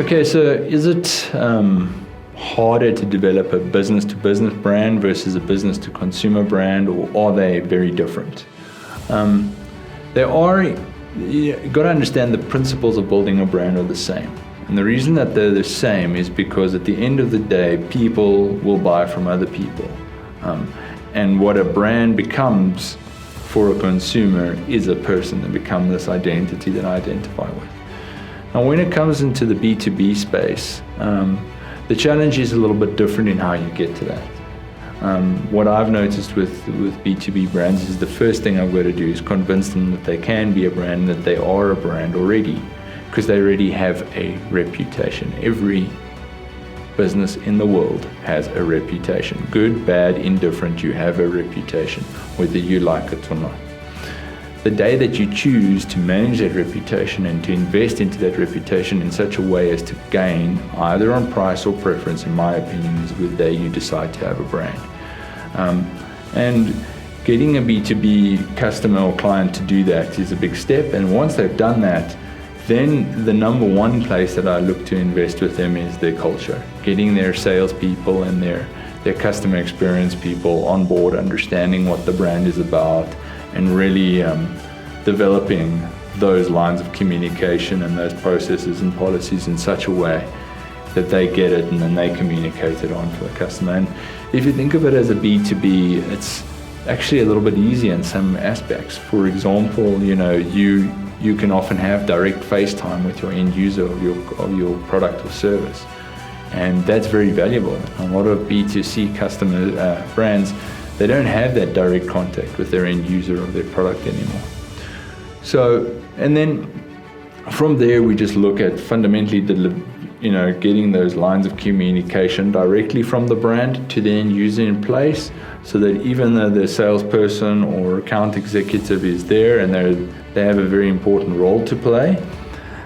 Okay, so is it harder to develop a business-to-business brand versus a business-to-consumer brand, or are they very different? You've got to understand the principles of building a brand are the same. And the reason that they're the same is because at the end of the day, people will buy from other people. And what a brand becomes for a consumer is a person that becomes this identity that I identify with. Now, when it comes into the B2B space, the challenge is a little bit different in how you get to that. What I've noticed with B2B brands is the first thing I've got to do is convince them that they can be a brand, that they are a brand already, because they already have a reputation. Every business in the world has a reputation. Good, bad, indifferent, you have a reputation, whether you like it or not. The day that you choose to manage that reputation and to invest into that reputation in such a way as to gain either on price or preference, in my opinion, is the day you decide to have a brand. And getting a B2B customer or client to do that is a big step. And once they've done that, then the number one place that I look to invest with them is their culture. Getting their salespeople and their customer experience people on board, understanding what the brand is about, and really developing those lines of communication and those processes and policies in such a way that they get it and then they communicate it on to the customer. And if you think of it as a B2B, it's actually a little bit easier in some aspects. For example, you can often have direct face time with your end user of your product or service, and that's very valuable. A lot of B2C customer brands, they don't have that direct contact with their end user of their product anymore. So, and then from there we just look at fundamentally getting those lines of communication directly from the brand to the end user in place, so that even though the salesperson or account executive is there and they have a very important role to play,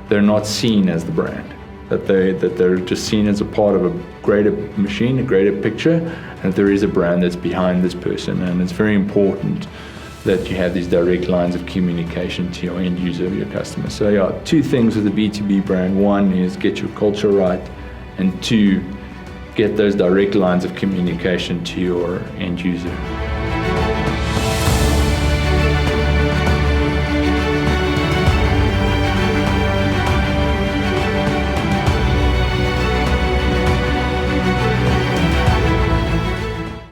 they're not seen as the brand. That they're just seen as a part of a greater machine, a greater picture, and there is a brand that's behind this person. And it's very important that you have these direct lines of communication to your end user, your customer. So yeah, two things with a B2B brand. One is get your culture right, and two, get those direct lines of communication to your end user.